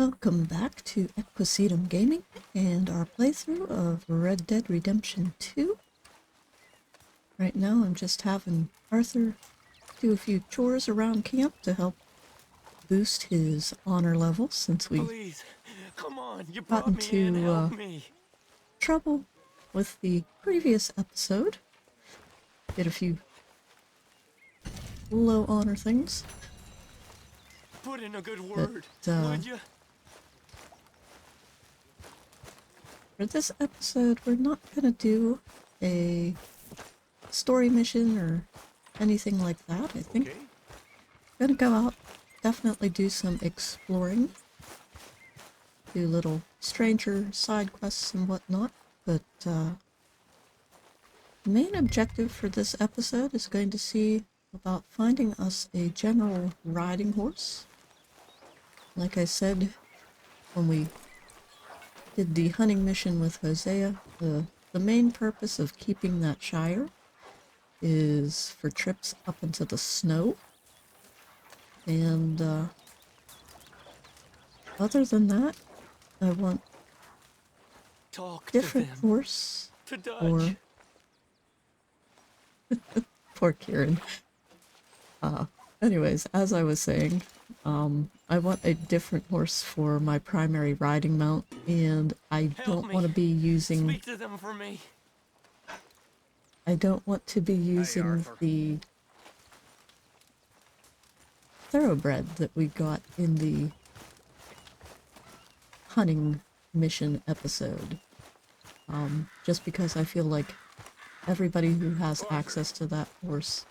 Welcome back to Equisetum Gaming and our playthrough of Red Dead Redemption 2. Right now I'm just having Arthur do a few chores around camp to help boost his honor level since we Please, come on, you got brought me in, into help me. trouble with the previous episode. Did a few low honor things. Put in a good word, But, would you? For this episode, we're not gonna do a story mission or anything like that. I think Okay. we're gonna go out, definitely do some exploring, do little stranger side quests and whatnot, but the main objective for this episode is going to see about finding us a general riding horse. Like I said, when we did the hunting mission with Hosea, the main purpose of keeping that shire is for trips up into the snow. And other than that, I want Talk different to them. horse To or Dutch. poor Kieran. Anyways, as I was saying, I want a different horse for my primary riding mount, and I Help don't me. want to be using Speak to them for me. Arthur. the thoroughbred that we got in the hunting mission episode. Just because I feel like everybody who has access to that horse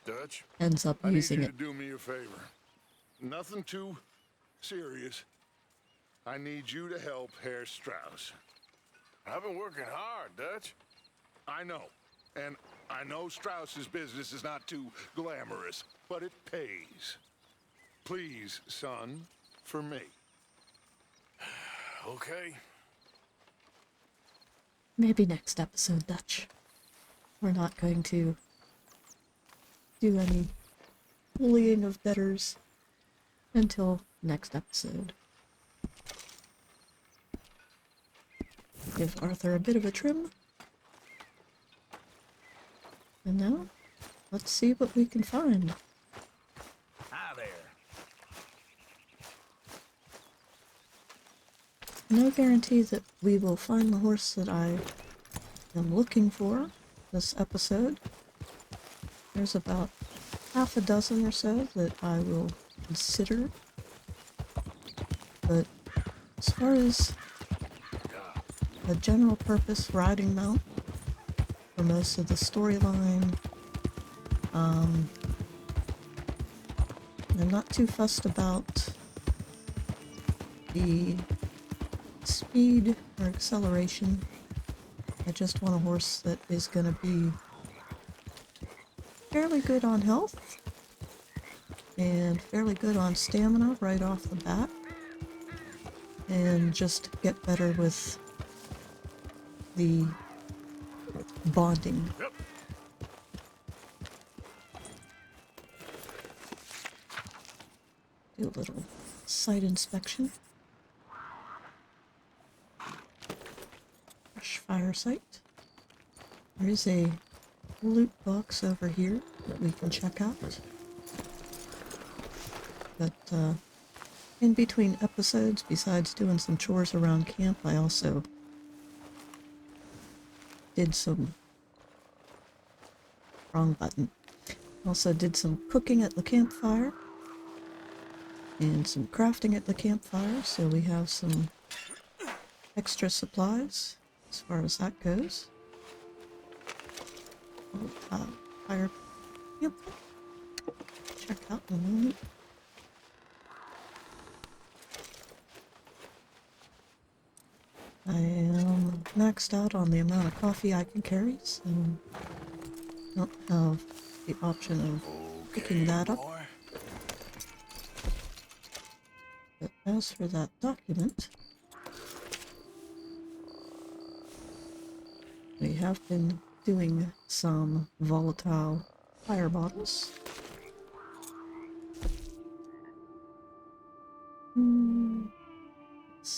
Dutch, ends up I need using you it. to do me a favor. Nothing too serious. I need you to help Herr Strauss. I've been working hard, Dutch. I know. And I know Strauss's business is not too glamorous, but it pays. Please, son, for me. Okay. Maybe next episode, Dutch. We're not going to do any bullying of betters until next episode. Give Arthur a bit of a trim. And now, let's see what we can find. Hi there. No guarantee that we will find the horse that I am looking for this episode. There's about half a dozen or so that I will consider. But as far as a general purpose riding mount for most of the storyline, I'm not too fussed about the speed or acceleration. I just want a horse that is going to be fairly good on health and fairly good on stamina right off the bat, and just get better with the bonding. Yep. Do a little site inspection. Fresh fire site. There is a loot box over here that we can check out. But in between episodes, besides doing some chores around camp, I also did some... wrong button. Also did some cooking at the campfire and some crafting at the campfire, so we have some extra supplies as far as that goes. Fire camp. Check out in a moment. I am maxed out on the amount of coffee I can carry, so don't have the option of picking that up. Boy. But as for that document, we have been doing some volatile fire bottles.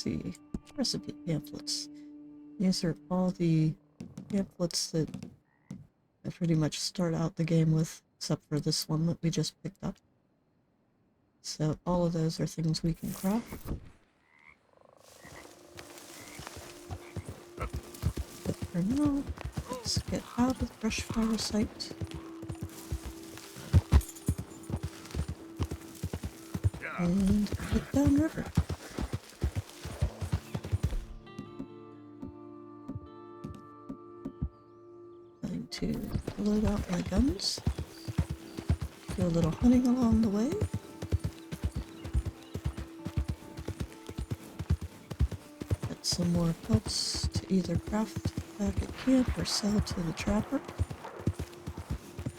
see. Recipe pamphlets. These are all the pamphlets that I pretty much start out the game with, except for this one that we just picked up. So all of those are things we can craft. But for now, let's get out of the brush fire site. And head downriver. Going to load out my guns. Do a little hunting along the way. Get some more pelts to either craft back at camp or sell to the trapper.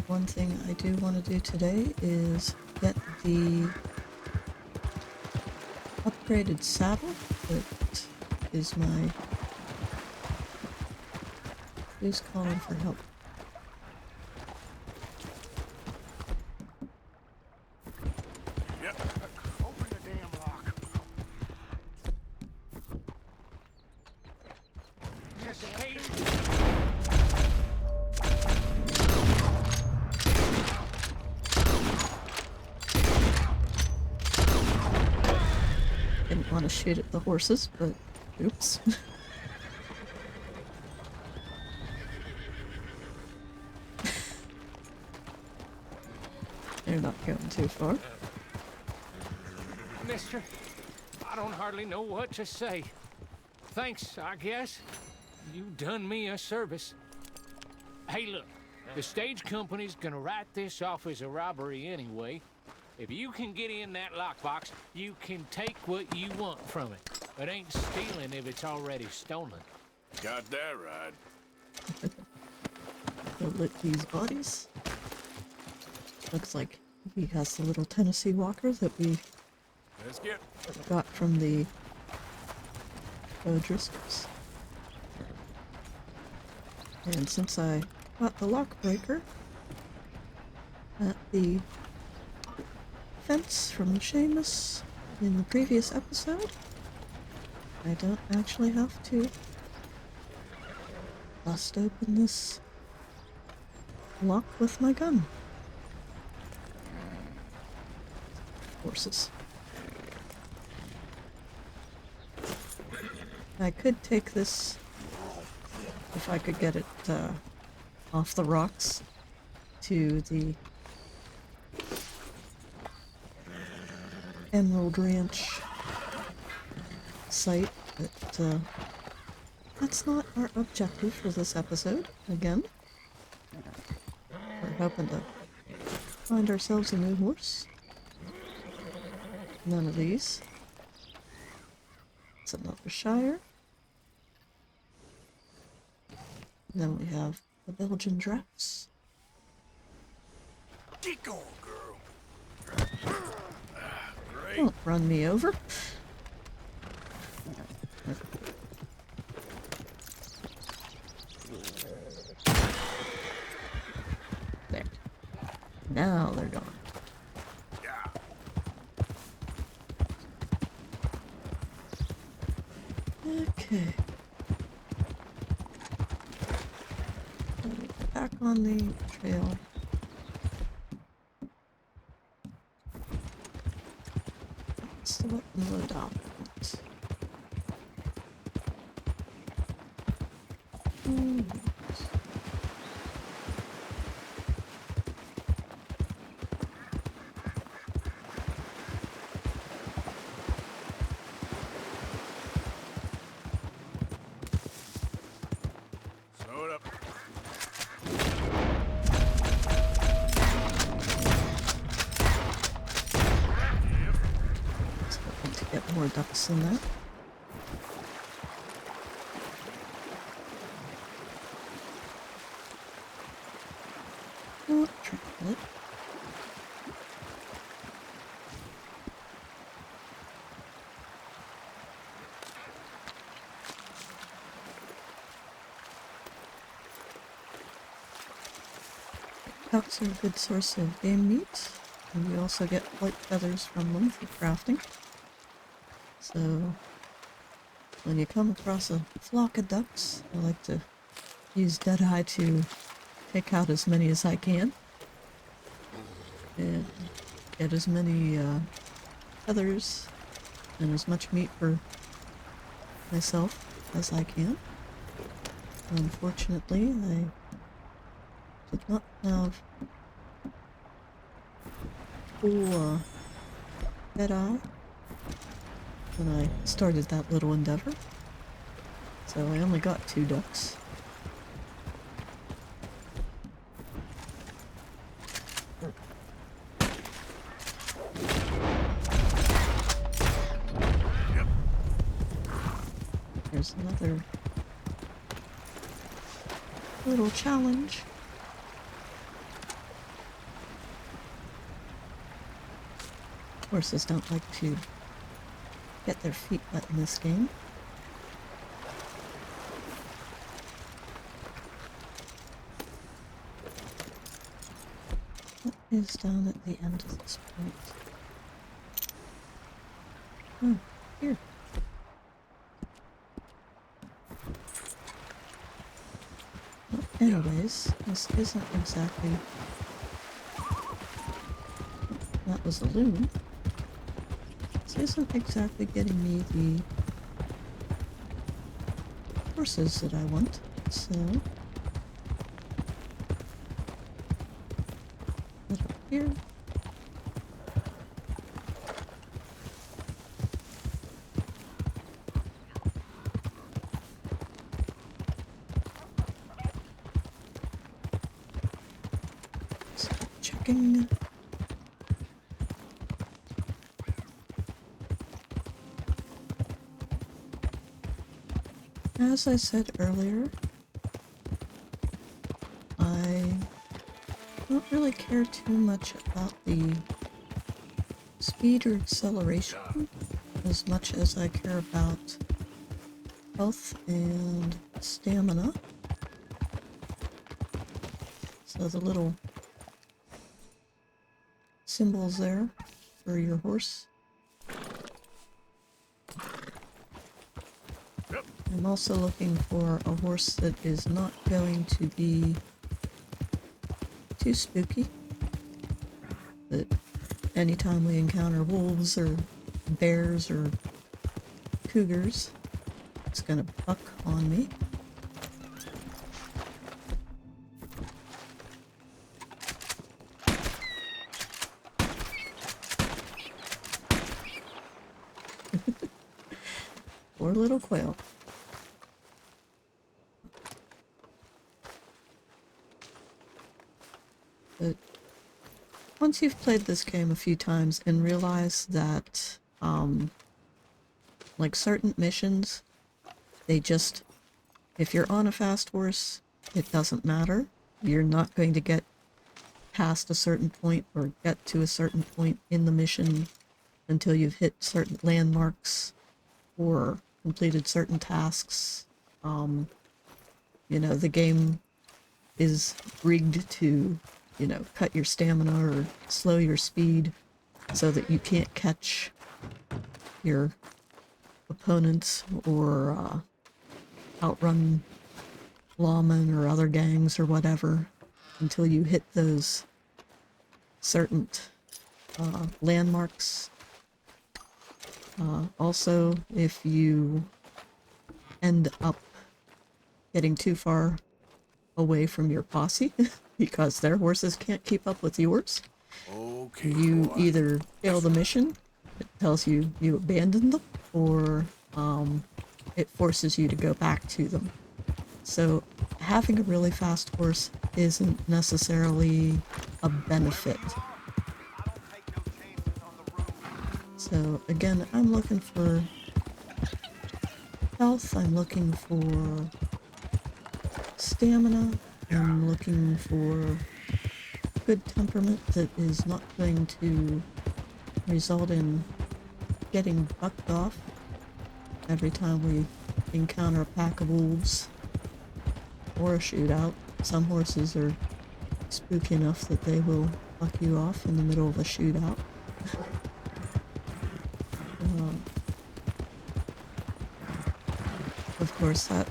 One thing I do want to do today is get the upgraded saddle that is my... Who's calling for help? Yep. Open the damn lock. Just hate Didn't want to shoot at the horses, but oops. They're not going too far. Mister, I don't hardly know what to say. Thanks, I guess. You done me a service. Hey, look, the stage company's gonna write this off as a robbery anyway. If you can get in that lockbox, you can take what you want from it. It ain't stealing if it's already stolen. Got that right. Go lick these bodies. Looks like he has the little Tennessee Walker that we Let's get. got from the Driscolls. And since I got the lock breaker at the fence from Seamus in the previous episode, I don't actually have to bust open this lock with my gun. Horses. I could take this, if I could get it off the rocks, to the Emerald Ranch site, but that's not our objective for this episode, again. We're hoping to find ourselves a new horse. None of these. It's another Shire. Then we have the Belgian drafts. Get going, girl. Great. Don't run me over. There. Now they're gone. Yeah. Okay. Back on the trail. What's the weapon load out? Slow it up. Just hoping to get more ducks in that. Oh, triplet. Ducks are a good source of game meat, and we also get white feathers from them for crafting. So when you come across a flock of ducks, I like to use Deadeye to take out as many as I can. And get as many feathers and as much meat for myself as I can. Unfortunately, I did not have full Deadeye when I started that little endeavor, so I only got 2 ducks. There's another little challenge. Horses don't like to get their feet wet in this game. What is down at the end of this point? Oh, here. Well, anyways, this isn't exactly... That was a loon. This isn't exactly getting me the horses that I want, so... Head up here. Start checking. As I said earlier, I don't really care too much about the speed or acceleration as much as I care about health and stamina. So the little symbols there for your horse. I'm also looking for a horse that is not going to be too spooky. That anytime we encounter wolves or bears or cougars, it's gonna buck on me. Poor little quail. But once you've played this game a few times and realize that, like certain missions, they just, if you're on a fast horse, it doesn't matter. You're not going to get past a certain point or get to a certain point in the mission until you've hit certain landmarks or completed certain tasks. You know, the game is rigged to, you know, cut your stamina or slow your speed so that you can't catch your opponents or outrun lawmen or other gangs or whatever until you hit those certain landmarks. Also, if you end up getting too far away from your posse because their horses can't keep up with yours, Okay, you boy. either fail the mission, it tells you you abandoned them, or it forces you to go back to them. So having a really fast horse isn't necessarily a benefit. So again, I'm looking for health, I'm looking for stamina, I'm looking for good temperament that is not going to result in getting bucked off every time we encounter a pack of wolves or a shootout. Some horses are spooky enough that they will buck you off in the middle of a shootout. course, that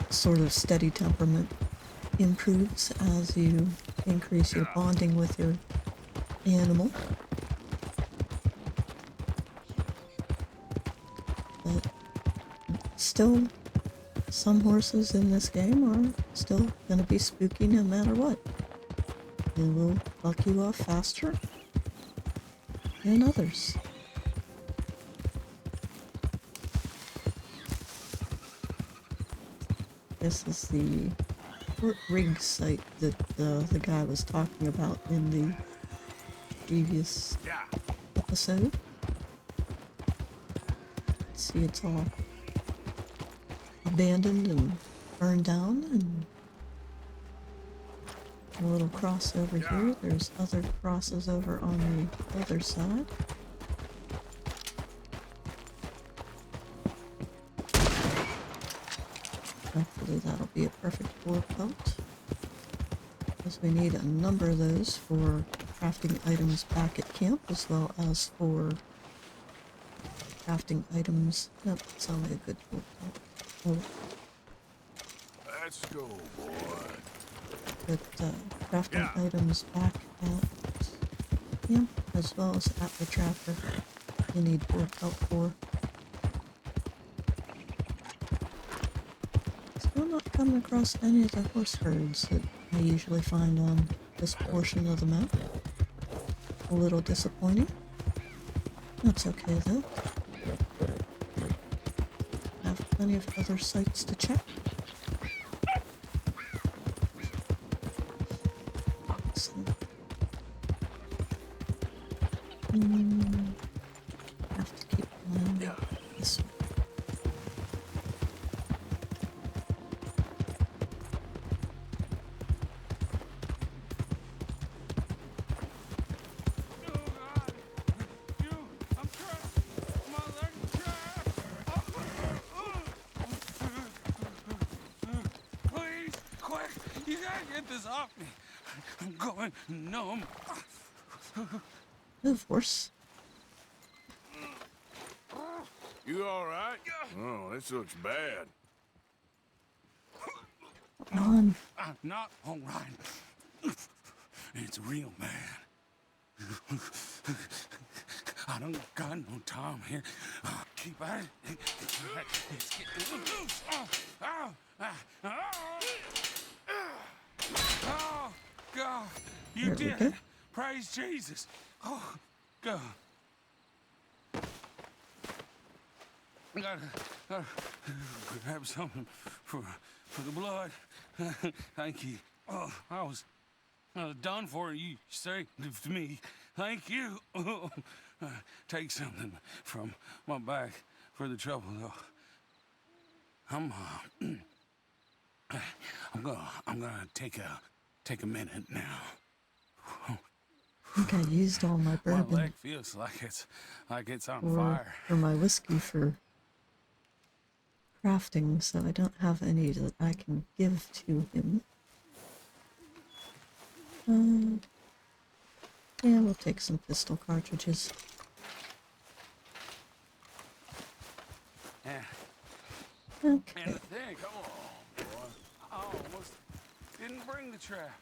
sort of steady temperament improves as you increase your bonding with your animal. But still, some horses in this game are still going to be spooky no matter what. They will buck you off faster than others. This is the rig site that the guy was talking about in the previous episode. See, it's all abandoned and burned down, and a little cross over here. There's other crosses over on the other side. Hopefully that'll be a perfect bullet pelt, because we need a number of those for crafting items back at camp, as well as for crafting items. Nope, it's only a good bullet pelt. Oh, Let's go, boy. but crafting items back at camp, as well as at the tractor, you need bullet pelt for. Still not coming across any of the horse herds that I usually find on this portion of the map. A little disappointing. That's okay though. Have plenty of other sites to check. So, have to keep going this way. Please, quick! You gotta get this off me. I'm going numb. Of course. You all right? Oh, this looks bad. Come on. I'm not all right. It's real bad. I don't got no time here. Keep at it. It's getting loose. Oh, God. You There we did go. it. Praise Jesus. Oh, God. I gotta grab something for the blood. Thank you. Oh, I was done for. You saved me. Thank you. Take something from my back for the trouble, though. I'm gonna take a minute now. I think I used all my My bourbon leg feels like it's on fire. for my whiskey for crafting, so I don't have any that I can give to him. Yeah, we'll take some pistol cartridges. Yeah. Okay. And the thing, come on, boy. I almost didn't bring the trap.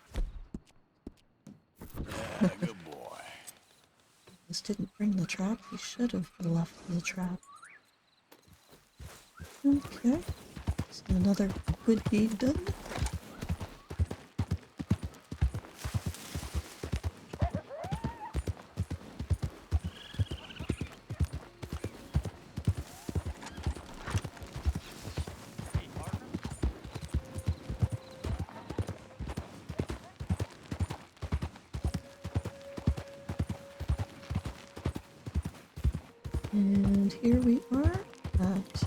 Yeah, good boy. This didn't bring the trap. He should have left the trap. Okay. So another good deed done. And here we are at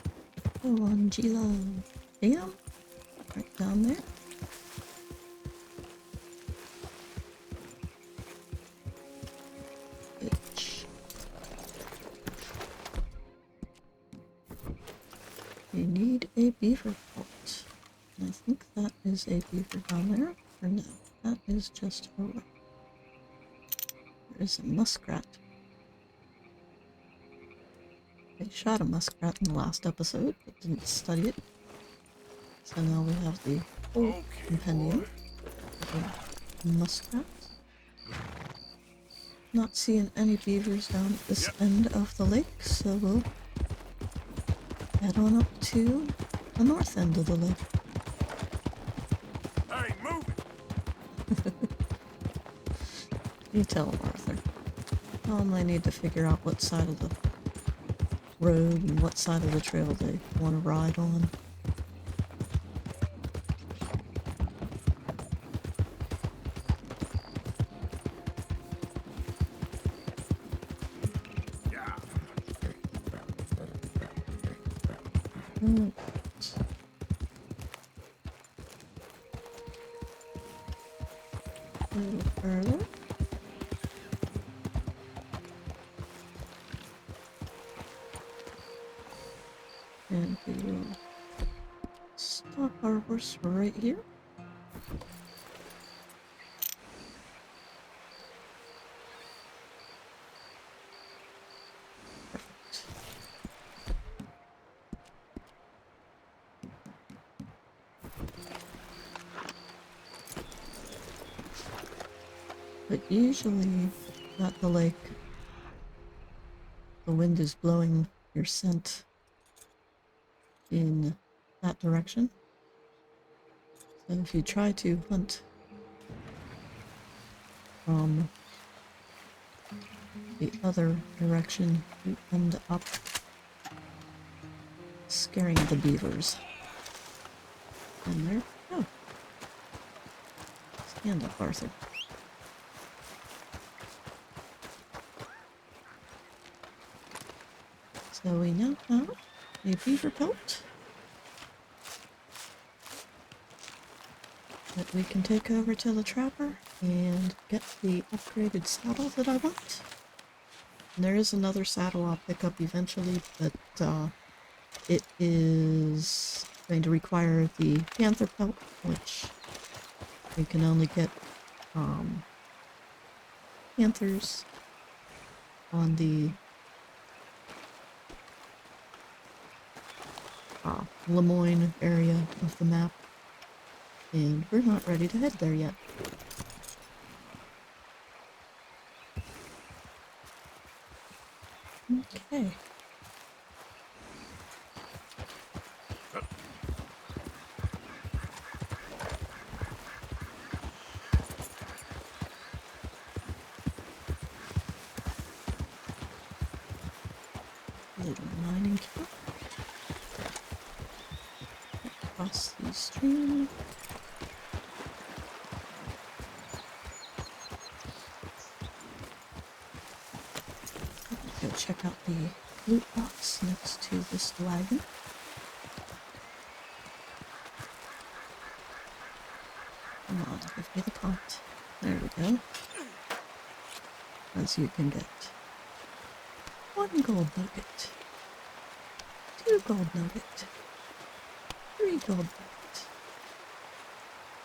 Angela Dam, right down there. Which we need a beaver port. And I think that is a beaver down there. Or no, that is just a rock. There is a muskrat. I shot a muskrat in the last episode, but didn't study it. So now we have the whole Okay, compendium boy. of muskrats. Not seeing any beavers down at this end of the lake, so we'll head on up to the north end of the lake. Hey, move it! You tell him, Arthur. Tell him they need to figure out what side of the road and what side of the trail they want to ride on. Yeah. Right. A little further. And we will stop our horse right here. Perfect. But usually at the lake, the wind is blowing your scent in that direction. So if you try to hunt from the other direction, you end up scaring the beavers. And there, oh, stand up, Arthur. So we now have a beaver pelt that we can take over to the trapper and get the upgraded saddle that I want. And there is another saddle I'll pick up eventually, but it is going to require the panther pelt, which we can only get panthers on the Lemoyne area of the map, and we're not ready to head there yet. Okay. Little mining camp. Across the stream. Go check out the loot box next to this wagon. Come on, give me the pot. There we go. As you can get 1 gold nugget, 2 gold nugget, 3 gold nugget.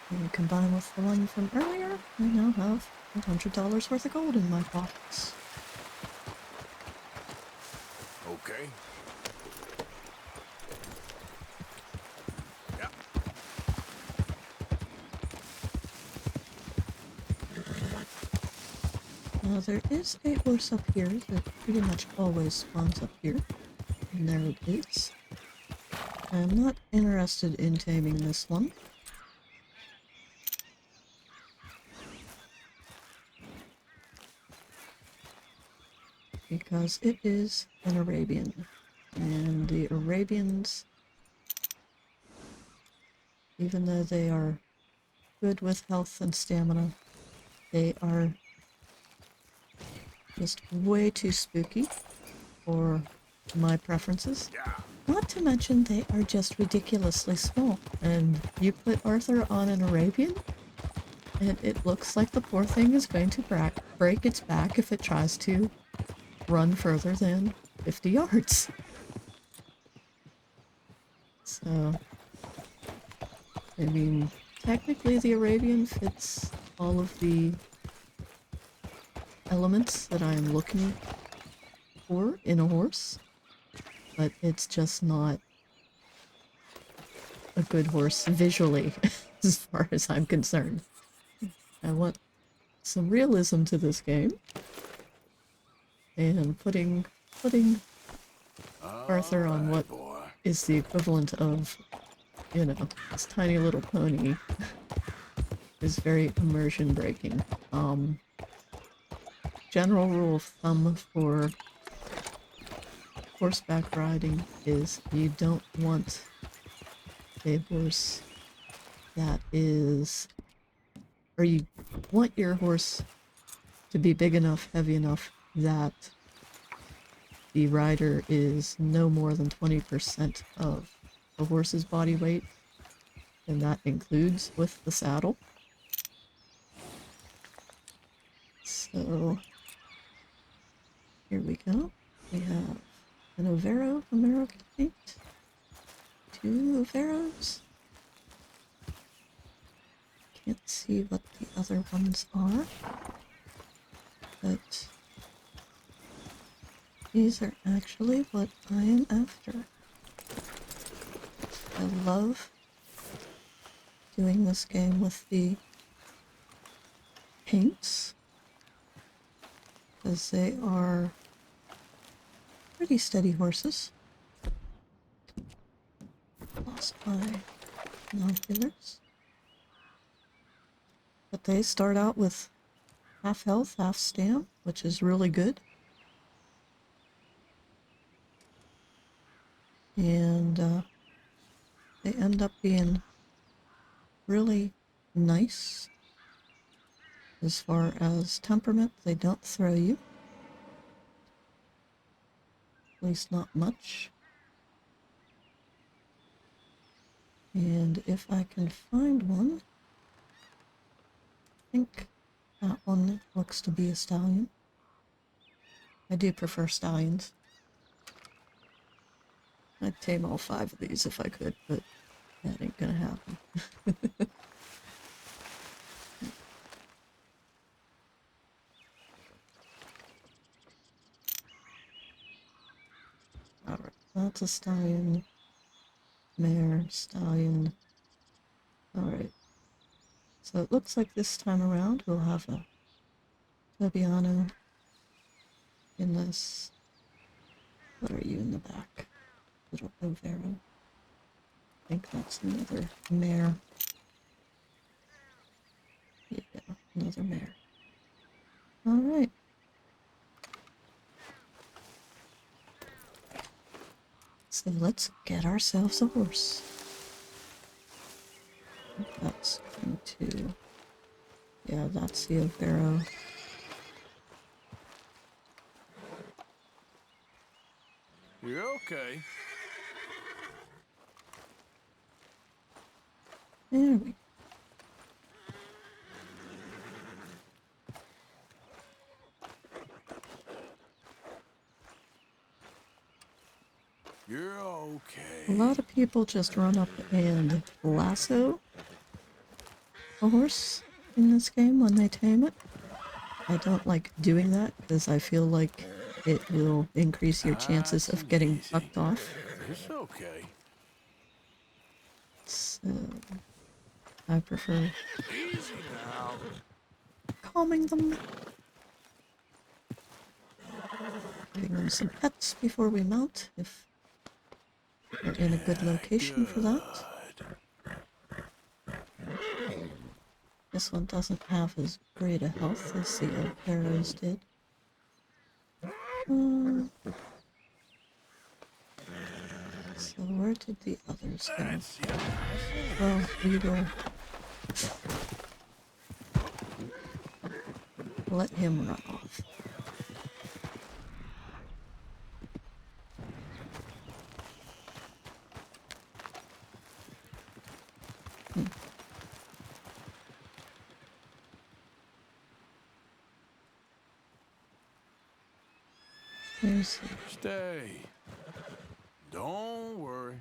And combined with the one from earlier, I now have $100 worth of gold in my pockets. Okay. Yeah. Now there is a horse up here that pretty much always spawns up here. And there it is. I'm not interested in taming this one. Because it is an Arabian. And the Arabians, even though they are good with health and stamina, they are just way too spooky for my preferences. Yeah. Not to mention they are just ridiculously small. And you put Arthur on an Arabian, and it looks like the poor thing is going to break its back if it tries to run further than 50 yards. So, I mean, technically the Arabian fits all of the elements that I'm looking for in a horse, but it's just not a good horse visually, as far as I'm concerned. I want some realism to this game, and putting Arthur on what is the equivalent of, you know, this tiny little pony is very immersion breaking. General rule of thumb for horseback riding is you don't want a horse that is, or you want your horse to be big enough, heavy enough that the rider is no more than 20% of the horse's body weight, and that includes with the saddle. So here we go. We have an Overo, American 2 Overos. Can't see what the other ones are, but these are actually what I am after. I love doing this game with the paints, because they are pretty steady horses. Lost my binoculars. But they start out with half health, half stam, which is really good. And they end up being really nice. As far as temperament, they don't throw you. At least not much. And if I can find one, I think that one looks to be a stallion. I do prefer stallions. I'd tame all 5 of these if I could, but that ain't gonna happen. Alright, that's a stallion. Mare, stallion. Alright. So it looks like this time around we'll have a Tobiano in this. What are you in the back? Little Overo. I think that's another mare. Yeah, another mare. Alright. So let's get ourselves a horse. That's going to... Yeah, that's the Overo. You're okay. There we go. You're okay. A lot of people just run up and lasso a horse in this game when they tame it. I don't like doing that because I feel like it will increase your chances of getting bucked off. It's okay. So I prefer Easy now. calming them, giving them some pets before we mount if we're in a good location for that. This one doesn't have as great a health as the Overos did. So where did the others go? Well, we will let him run off. There's the... Stay. Don't worry.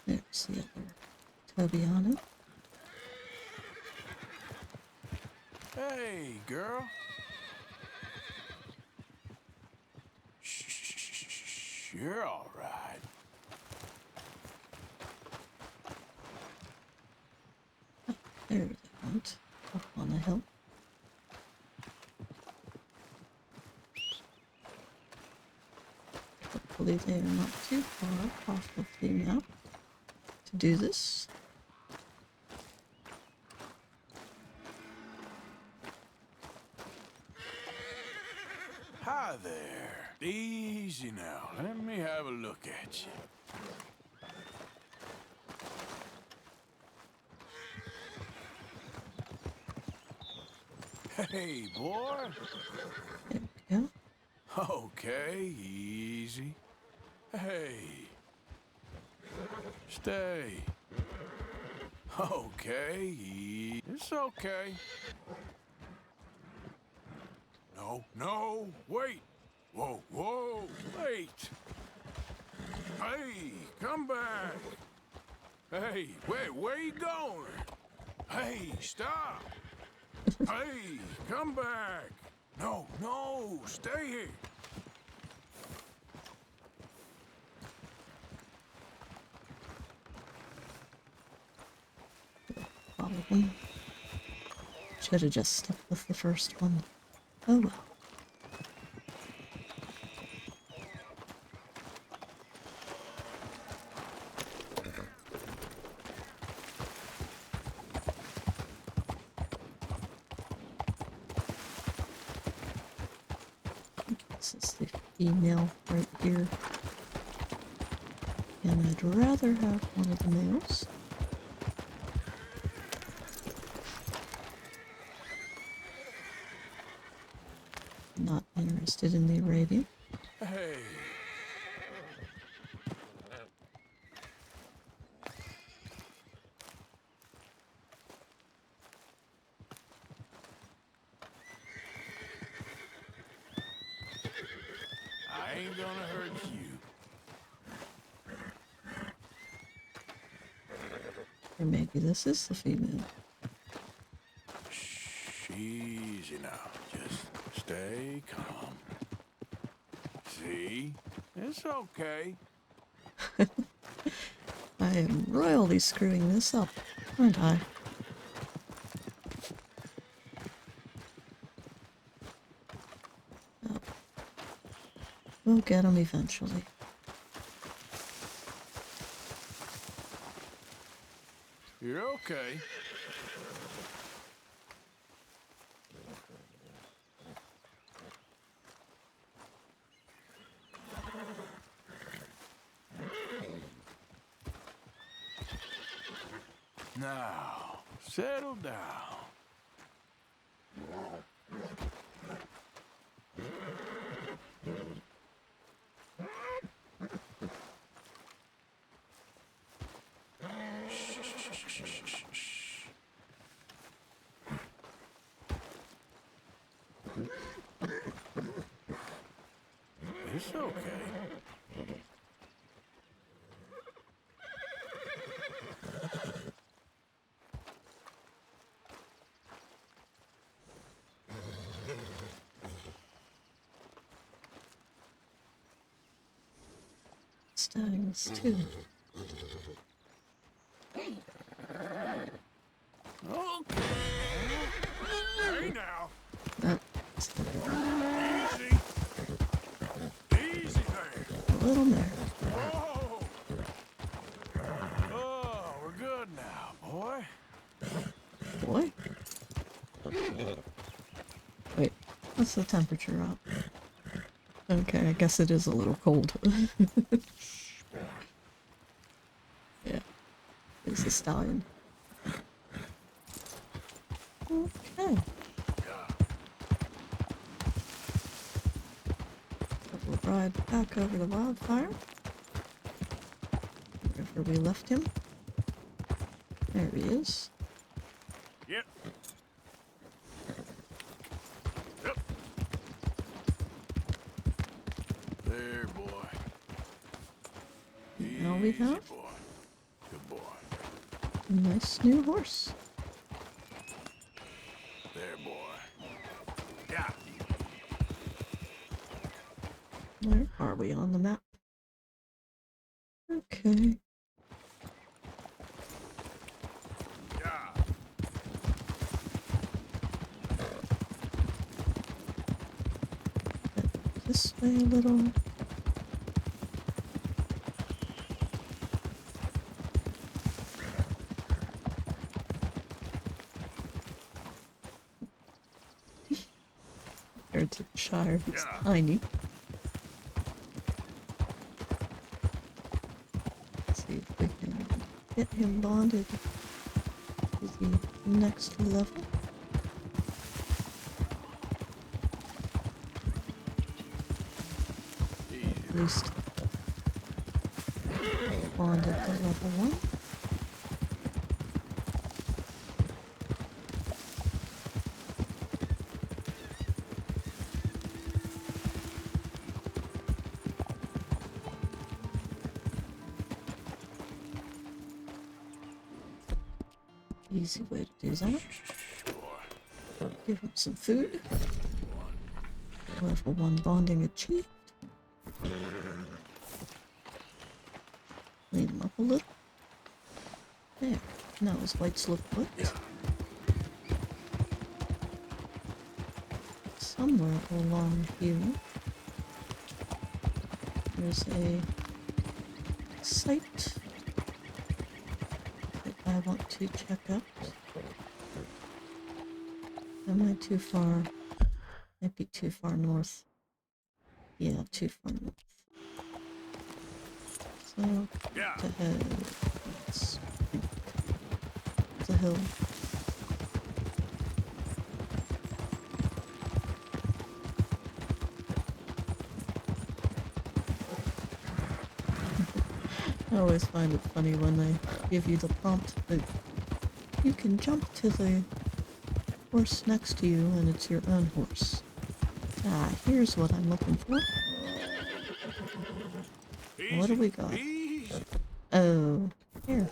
There's the other Tobiano. Hey, girl. You're all right. There they went. Up on the hill. Hopefully they are not too far off of the map to do this. Hi there. Easy now. Let me have a look at you. Hey, boy. There we go. Okay, easy. Hey. Stay. Okay, it's okay. No, no, wait. Whoa, whoa, wait. Hey, come back. Hey, wait, where you going? Hey, stop. Hey, come back. No, no, stay here. Follow them. Should have just stuck with the first one. Oh well. This is the female right here. And I'd rather have one of the males. Not interested in the Arabian. Hey. I ain't gonna hurt you. Or maybe this is the female. Shh, easy now. Just stay calm. See? It's okay. I am royally screwing this up, aren't I? Oh. We'll get him eventually. You're okay. Now, settle down. It's okay. Stangs too. Okay. Hey now. That's Easy. Easy there. a little mare. Whoa. Oh, we're good now, boy. Boy. Wait, what's the temperature up? Okay, I guess it is a little cold. Yeah, it's a stallion. Okay. We'll ride back over the wildfire. Wherever we left him. There he is. Yep. Yep. There, boy. Now we Easy, have boy. Good boy. a nice new horse. There, boy. Yeah. Where are we on the map? Okay. Yeah. This way a little. Compared to the Shire, it's Yeah. tiny. Let's see if we can get him bonded to the next level. At least bonded to level 1. Easy way to do that. Give him some food. Level 1 bonding achieved. Clean him up a little. There. Now his whites look good. Somewhere along here, there's a site that I want to check out. Am I too far? Might be too far north. Yeah, too far north. So, Yeah. to head. It's the hill. I always find it funny when they give you the prompt that you can jump to the horse next to you and it's your own horse. Ah, here's what I'm looking for. What do we got? Easy. Oh, here.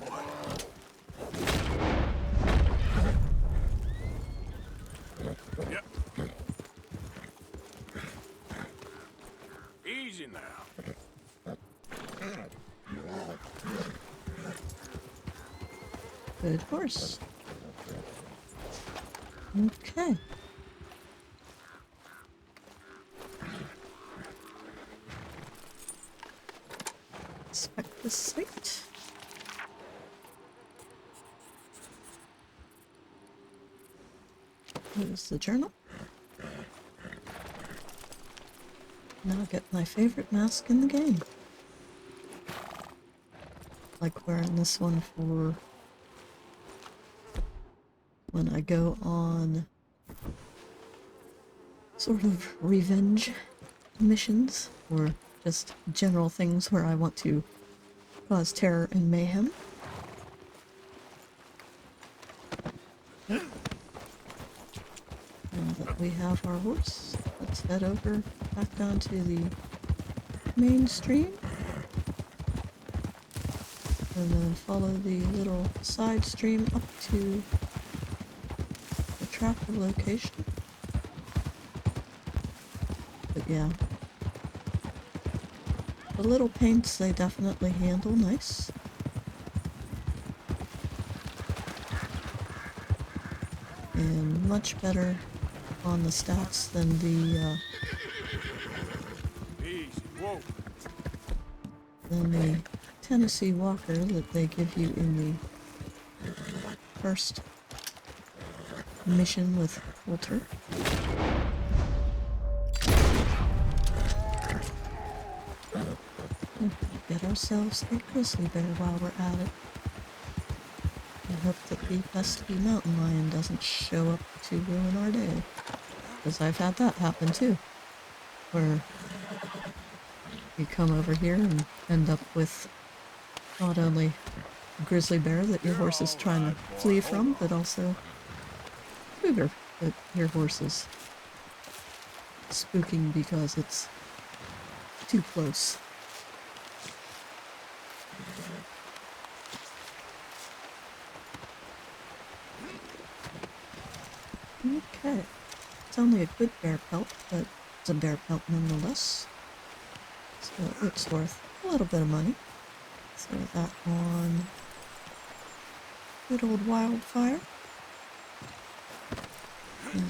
Yep. Easy now. Good horse. Okay. Inspect the site. Here's the journal. Now get my favorite mask in the game. Like wearing this one for when I go on sort of revenge missions or just general things where I want to cause terror and mayhem. Now that we have our horse, let's head over back down to the main stream and then follow the little side stream up to the trapper location. But yeah, the little paints they definitely handle nice. And much better on the stats than the Easy. Whoa. Tennessee Walker that they give you in the first mission with Walter. Get ourselves a grizzly bear while we're at it. I hope that the pesky mountain lion doesn't show up to ruin our day. Because I've had that happen too. Where you come over here and end up with not only a grizzly bear that your horse is trying to flee from, but also cougar that your horse is spooking because it's too close. Okay. It's only a good bear pelt, but it's a bear pelt nonetheless. So it's worth a little bit of money. Throw that on good old wildfire. Now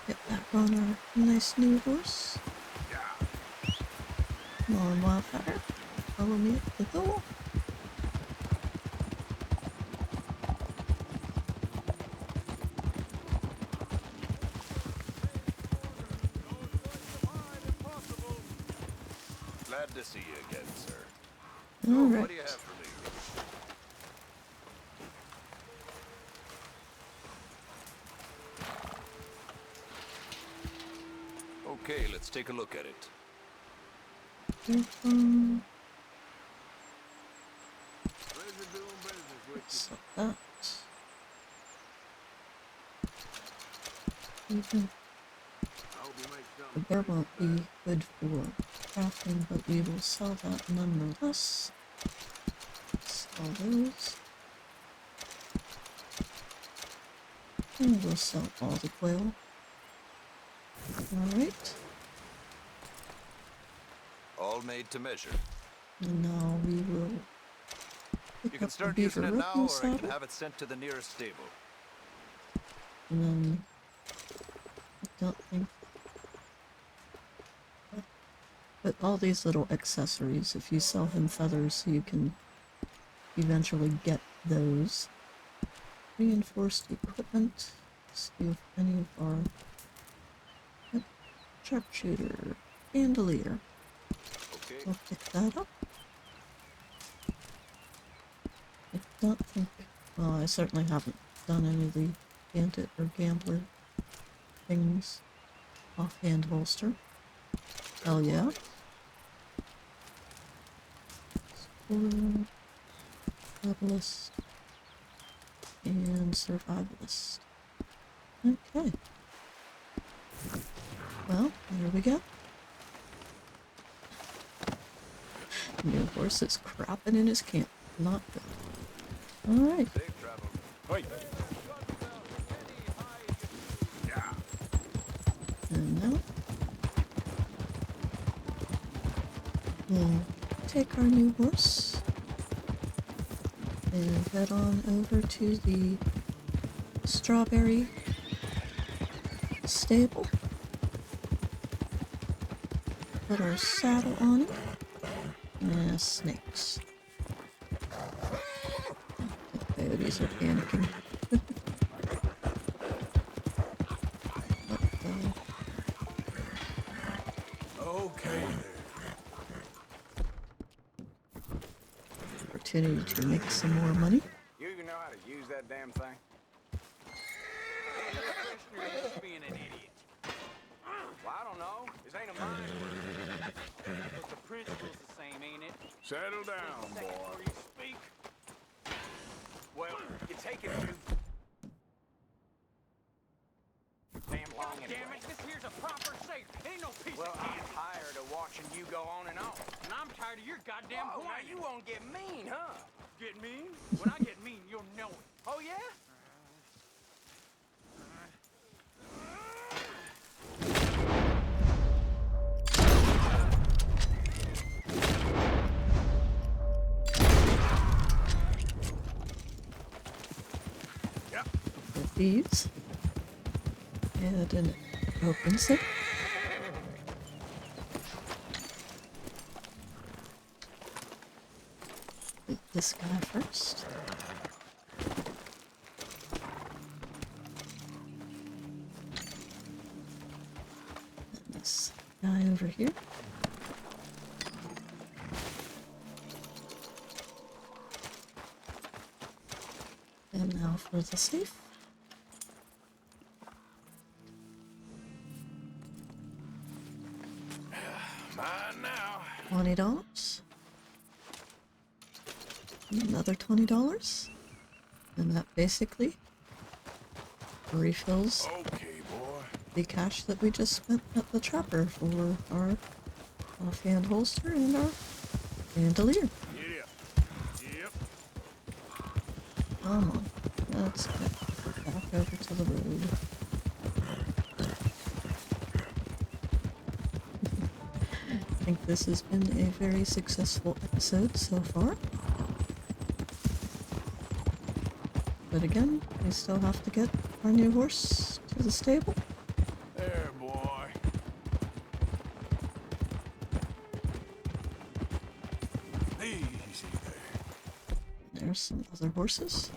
get back on our nice new horse. Come on, wildfire. Follow me up the hill. Glad to see you again, sir. All What right. do you have for me? Okay, let's take a look at it. So that. Even the bear won't be good for crafting, but we will sell that nonetheless. Sell those. And we'll sell all the quail. Alright. All made to measure. And now we will pick You can up the start beaver using it now, roping or I can saddle. have it sent to the nearest stable. And then I don't think. But all these little accessories, if you sell him feathers, you can eventually get those. Reinforced equipment. Let's see if any of our sharpshooter, bandolier. Okay. We'll pick that up. I don't think. Well, I certainly haven't done any of the bandit or gambler things offhand holster. Hell yeah. Explorer, herbalist, and survivalist. Okay. Well, there we go. New horse is crapping in his camp. Not good. Alright. Safe travel. Wait. And now we'll take our new horse and head on over to the strawberry stable. Put our saddle on it. Yeah, snakes. The coyotes are panicking. Okay Opportunity to make some more money. You even know how to use that damn thing? You're just being an idiot. Well, I don't know. This ain't a mine. But the principle's the same, ain't it? Settle down, Second boy. before you speak. Well, you take it too damn long Damn it, this here's a proper safe. Ain't no piece Well, of I'm candy. tired of watching you go on and on. And I'm tired of your goddamn Oh, now whining. you won't get mean, huh? Get mean? When I get mean, you'll know it. Oh, yeah? With these. And an open safe. Hit this guy first. And this guy over here. And now for the safe. Mine now. $20. Another $20. And that basically refills Okay, boy. the cash that we just spent at the trapper for our offhand holster and our bandolier. Yep. Come on. Let's get back over to the road. I think this has been a very successful episode so far. But again, we still have to get our new horse to the stable. There, boy. Easy there. There's some other horses.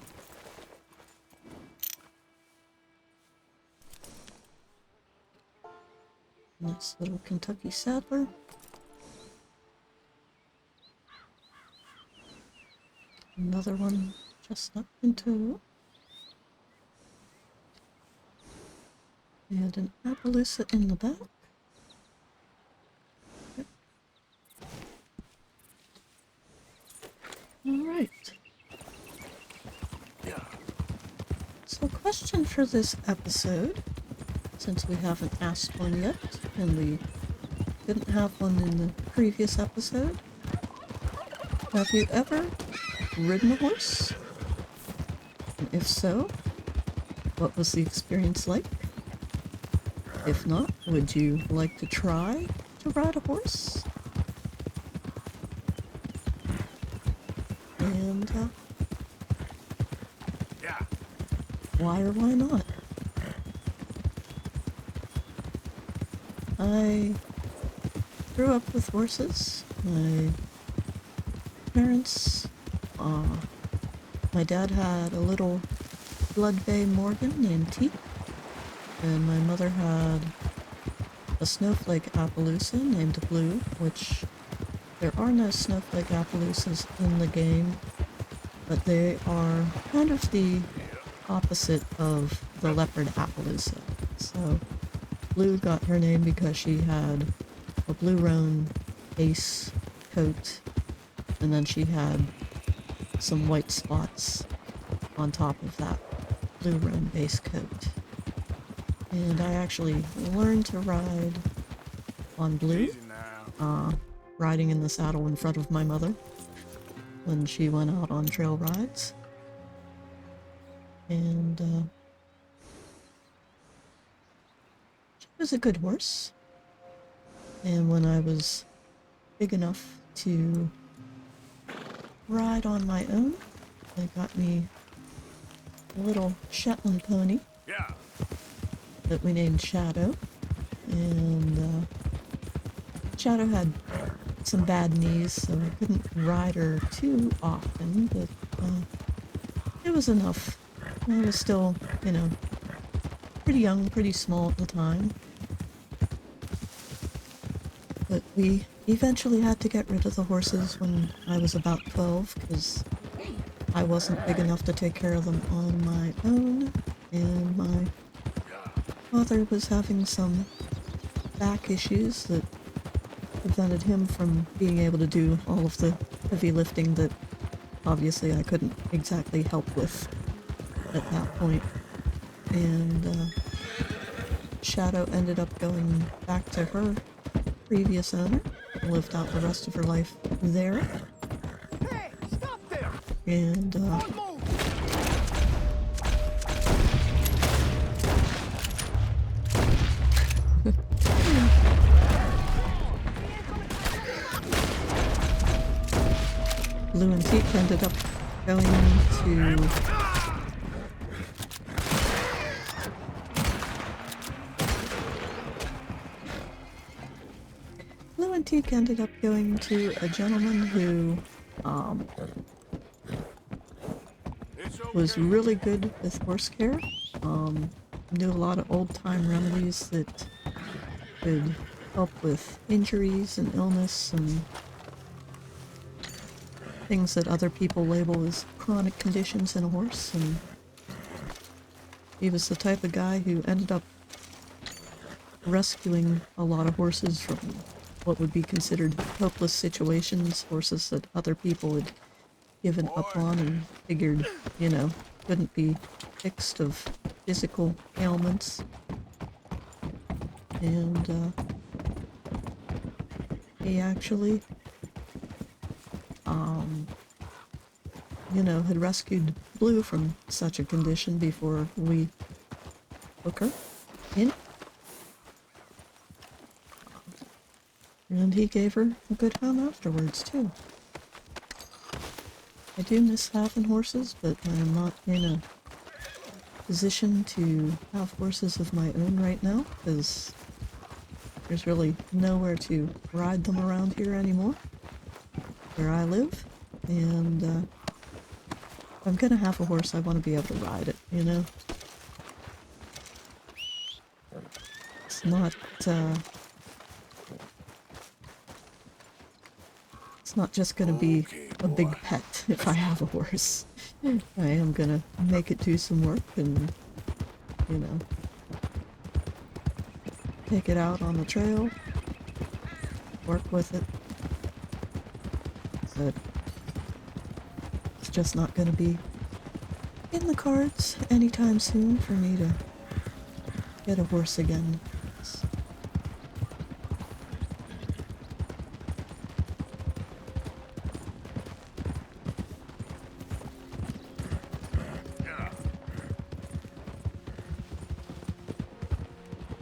Nice little Kentucky saddler. Another one just up into. And an Appaloosa in the back. Yep. Alright. So, question for this episode, since we haven't asked one yet, and we didn't have one in the previous episode. Have you ever ridden a horse? And if so, what was the experience like? If not, would you like to try to ride a horse? And, why or why not? I grew up with horses. My parents, my dad had a little blood bay Morgan named Teak, and my mother had a snowflake Appaloosa named Blue, which there are no snowflake Appaloosas in the game, but they are kind of the opposite of the leopard Appaloosa. So Blue got her name because she had a blue roan base coat, and then she had some white spots on top of that blue roan base coat. And I actually learned to ride on Blue, riding in the saddle in front of my mother when she went out on trail rides. And she was a good horse. And when I was big enough to ride on my own, they got me a little Shetland pony that we named Shadow. And Shadow had some bad knees, so I couldn't ride her too often, but it was enough. I was still, you know, pretty young, pretty small at the time. But we eventually had to get rid of the horses when I was about 12, because I wasn't big enough to take care of them on my own, and my father was having some back issues that prevented him from being able to do all of the heavy lifting that obviously I couldn't exactly help with at that point. And Shadow ended up going back to her previous owner, lived out the rest of her life there. Hey, stop there! And Don't move! Blue and Teak ended up going to a gentleman who was really good with horse care. Knew a lot of old-time remedies that could help with injuries and illness and things that other people label as chronic conditions in a horse. And he was the type of guy who ended up rescuing a lot of horses from what would be considered hopeless situations, horses that other people had given up on and figured, you know, couldn't be fixed of physical ailments. And he actually, you know, had rescued Blue from such a condition before we took her in. And he gave her a good home afterwards, too. I do miss having horses, but I'm not in a position to have horses of my own right now, because there's really nowhere to ride them around here anymore, where I live, and if I'm gonna have a horse, I want to be able to ride it, you know? It's not just gonna be a big pet if I have a horse. I am gonna make it do some work and, you know, take it out on the trail, work with it, but it's just not gonna be in the cards anytime soon for me to get a horse again.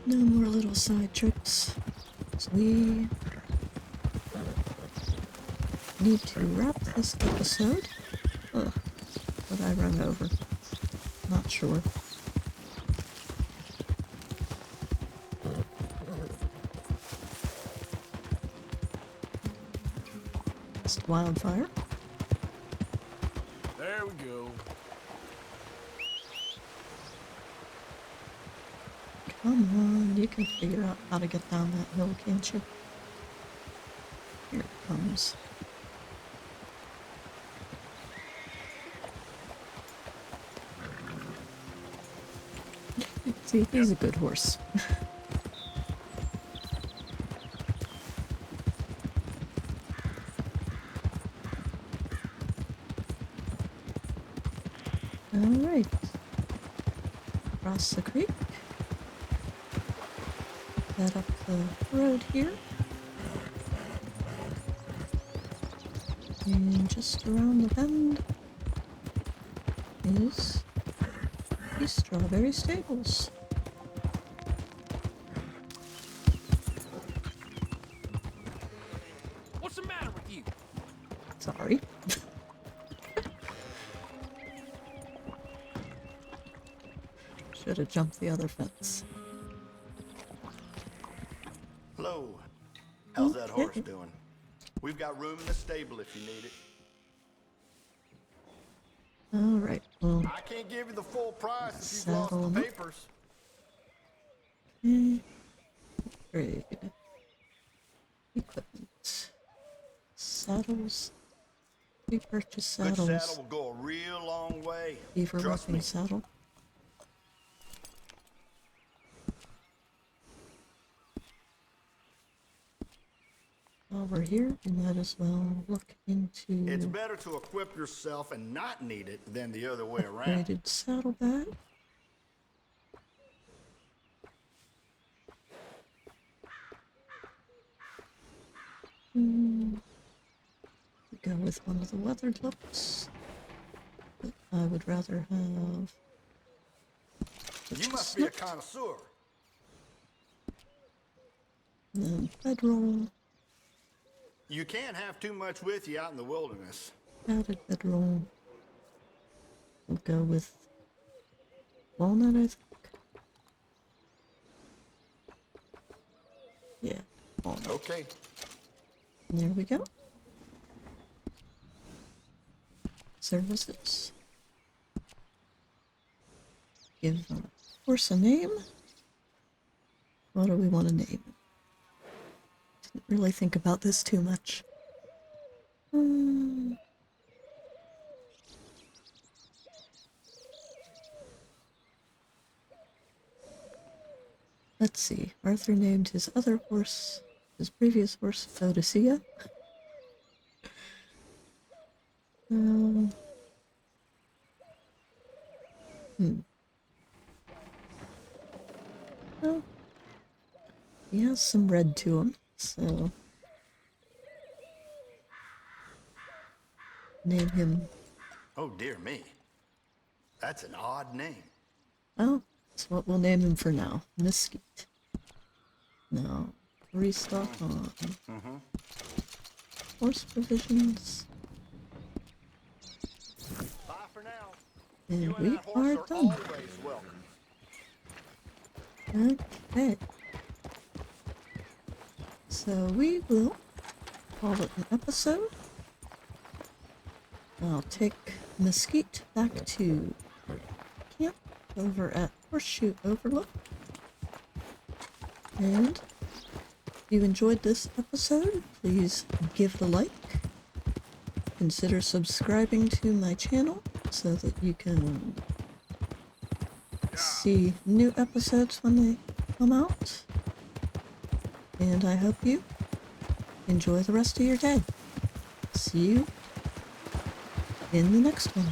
No more little side trips. So we need to wrap this episode. Ugh, what I run over? Not sure. Just wildfire. There we go. Come on, you can figure out how to get down that hill, can't you? Here it comes. See, he's a good horse. Alright. Cross the creek. Head up the road here. And just around the bend is the strawberry stables. What's the matter with you? Sorry. Should have jumped the other fence. Hello. How's that horse Okay. doing? We've got room in the stable if you need it. Alright, well, I can't give you the full price if you've lost Saddle the him up. papers. upgrade. Equipment. Saddles. We purchase Good saddles. saddle will go a real long way. Beaver Trust roping me. saddle. While we're here, we might as well look into It's better to equip yourself and not need it than the other way around. upgraded saddlebag. Go with one of the weathered looks. But I would rather have the You must be a chestnut connoisseur. and then bedroll. You can't have too much with you out in the wilderness. Added bedroll. We'll go with walnut, I think. Yeah, walnut. Okay. And there we go. Services. Give horse a name. What do we want to name? Didn't really think about this too much. Let's see. Arthur named his other horse, his previous horse, Odysseia. Well, he has some red to him, so name him. Oh, dear me. That's an odd name. Oh, that's what we'll name him for now. Mesquite. No. Restock on. Horse provisions. Bye for now. And You we and that horse are are done. always welcome. Okay. So we will call it an episode. I'll take Mesquite back to camp over at Horseshoe Overlook. And if you enjoyed this episode, please give it a like. Consider subscribing to my channel so that you can see new episodes when they come out. And I hope you enjoy the rest of your day. See you in the next one.